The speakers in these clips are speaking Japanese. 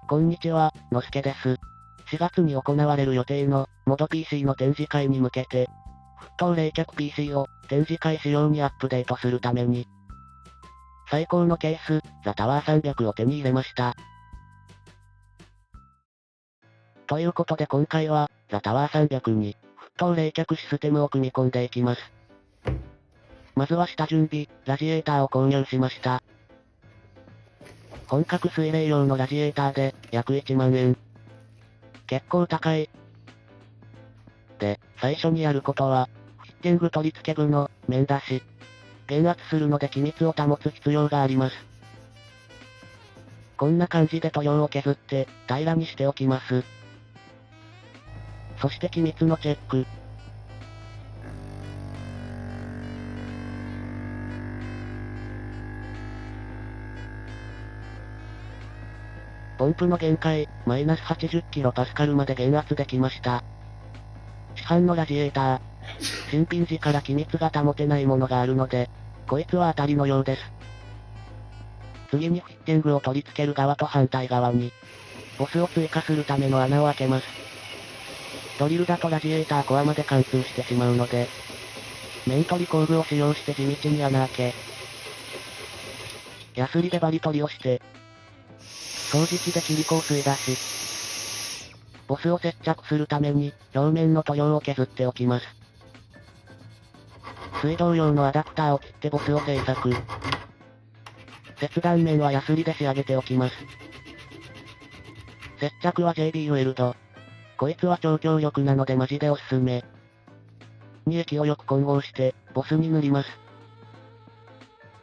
こんにちは、のすけです。4月に行われる予定の、モド PC の展示会に向けて、沸騰冷却 PC を、展示会仕様にアップデートするために、最高のケース、ザ・タワー300を手に入れました。ということで今回は、ザ・タワー300に、沸騰冷却システムを組み込んでいきます。まずは下準備、ラジエーターを購入しました。本格水冷用のラジエーターで、約1万円。結構高い。で、最初にやることは、フィッティング取り付け部の、面出し。減圧するので気密を保つ必要があります。こんな感じで塗料を削って、平らにしておきます。そして気密のチェック。ポンプの限界、マイナス 80kPa まで減圧できました。市販のラジエーター。新品時から気密が保てないものがあるので、こいつは当たりのようです。次にフィッティングを取り付ける側と反対側に、ボスを追加するための穴を開けます。ドリルだとラジエーターコアまで貫通してしまうので、面取り工具を使用して地道に穴開け、ヤスリでバリ取りをして、掃除機で切り口を吸い出し、ボスを接着するために、表面の塗料を削っておきます。水道用のアダプターを切ってボスを製作。切断面はヤスリで仕上げておきます。接着は JB ウェルド。こいつは超強力なのでマジでおすすめ。に液をよく混合して、ボスに塗ります。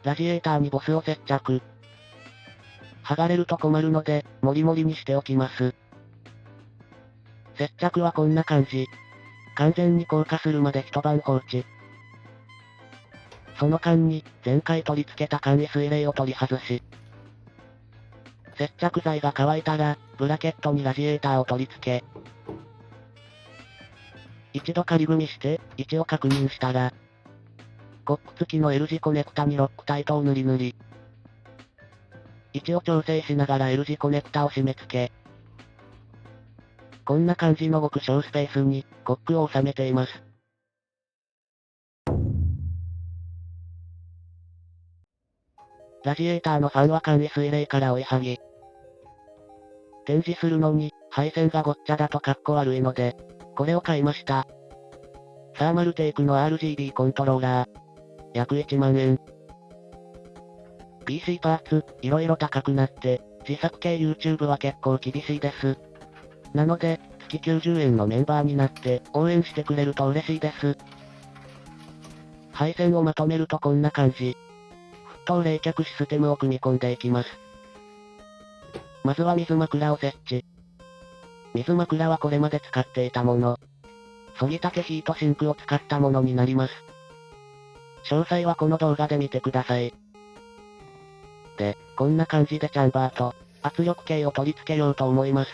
ラジエーターにボスを接着。剥がれると困るので、モリモリにしておきます。接着はこんな感じ。完全に硬化するまで一晩放置。その間に、前回取り付けた簡易水冷を取り外し、接着剤が乾いたら、ブラケットにラジエーターを取り付け、一度仮組みして、位置を確認したら、コップ付きの L 字コネクタにロックタイトを塗り塗り、位置を調整しながら L 字コネクタを締め付け、こんな感じの極小スペースに、コックを収めています。ラジエーターのファンは簡易水冷から追い剥ぎ。展示するのに、配線がごっちゃだとかっこ悪いので、これを買いました。サーマルテイクの RGB コントローラー。約1万円。PC パーツ、色々高くなって、自作系 YouTube は結構厳しいです。なので、月90円のメンバーになって、応援してくれると嬉しいです。配線をまとめるとこんな感じ。沸騰冷却システムを組み込んでいきます。まずは水枕を設置。水枕はこれまで使っていたもの。削ぎたてヒートシンクを使ったものになります。詳細はこの動画で見てください。で、こんな感じでチャンバーと、圧力計を取り付けようと思います。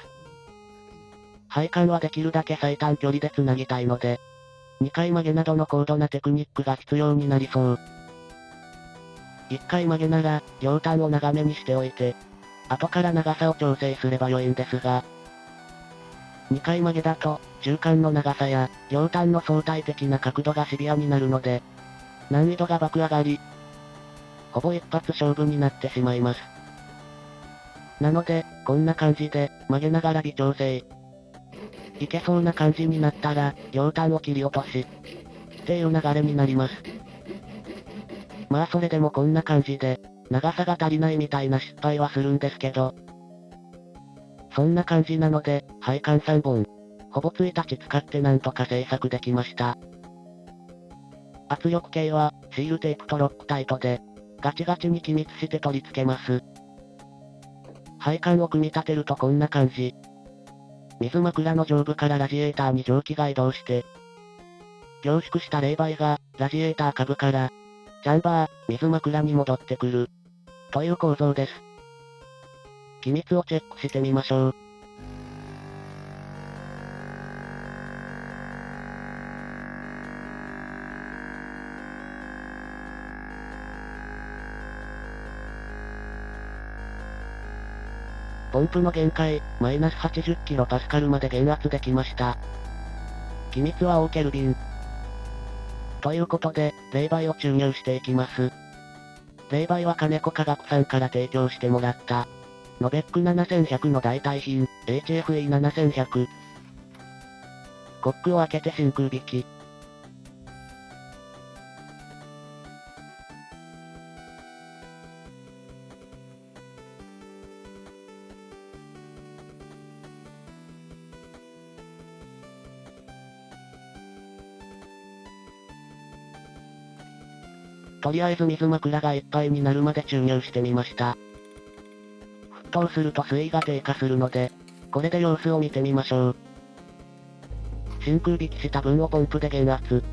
配管はできるだけ最短距離で繋ぎたいので、2回曲げなどの高度なテクニックが必要になりそう。1回曲げなら、両端を長めにしておいて、後から長さを調整すれば良いんですが、2回曲げだと、中間の長さや、両端の相対的な角度がシビアになるので、難易度が爆上がり、ほぼ一発勝負になってしまいます。なので、こんな感じで、曲げながら微調整。いけそうな感じになったら、両端を切り落とし、っていう流れになります。まあそれでもこんな感じで、長さが足りないみたいな失敗はするんですけど、そんな感じなので、配管3本、ほぼ1日使ってなんとか製作できました。圧力計は、シールテープとロックタイトで、ガチガチに機密して取り付けます。配管を組み立てるとこんな感じ。水枕の上部からラジエーターに蒸気が移動して、凝縮した冷媒が、ラジエーター下部から、チャンバー、水枕に戻ってくる。という構造です。機密をチェックしてみましょう。ポンプの限界、マイナス 80kPa まで減圧できました。機密はオーケルビン。ということで、冷媒を注入していきます。冷媒は金子化学さんから提供してもらった。ノベック7100の代替品、HFE7100。コックを開けて真空引き。とりあえず水枕がいっぱいになるまで注入してみました。沸騰すると水位が低下するので、これで様子を見てみましょう。真空引きした分をポンプで減圧。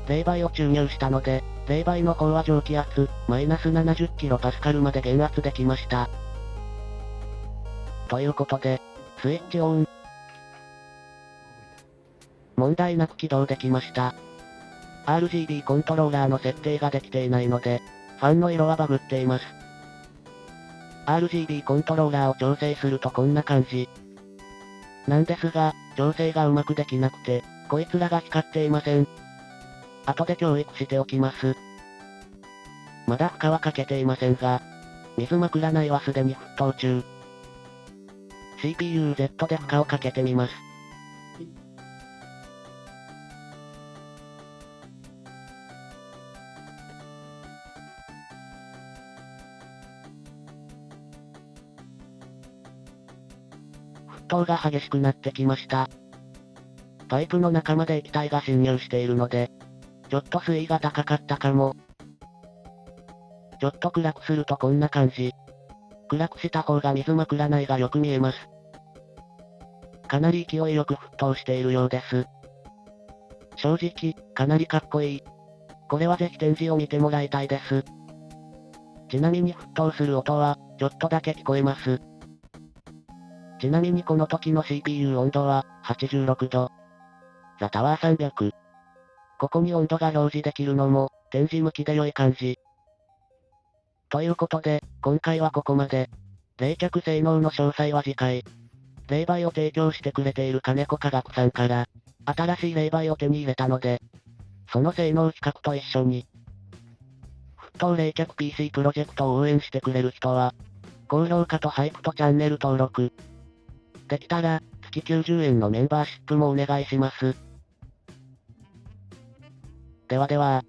冷媒を注入したので、冷媒の方は蒸気圧、マイナス 70kPa まで減圧できました。ということで、スイッチオン。問題なく起動できました。RGB コントローラーの設定ができていないので、ファンの色はバグっています。RGB コントローラーを調整するとこんな感じ。なんですが、調整がうまくできなくて、こいつらが光っていません。後で教育しておきます。まだ負荷はかけていませんが、水枕内はすでに沸騰中。CPU-Z で負荷をかけてみます。沸騰が激しくなってきました。パイプの中まで液体が侵入しているので、ちょっと水位が高かったかも。ちょっと暗くするとこんな感じ。暗くした方が水枕内がよく見えます。かなり勢いよく沸騰しているようです。正直、かなりかっこいい。これはぜひ展示を見てもらいたいです。ちなみに沸騰する音は、ちょっとだけ聞こえます。ちなみにこの時の CPU 温度は、86度。ザタワー300。ここに温度が表示できるのも、展示向きで良い感じ。ということで、今回はここまで。冷却性能の詳細は次回。冷媒を提供してくれている金子化学さんから、新しい冷媒を手に入れたので、その性能比較と一緒に、沸騰冷却 PC プロジェクトを応援してくれる人は、高評価とハイプとチャンネル登録。できたら、月90円のメンバーシップもお願いします。ではでは。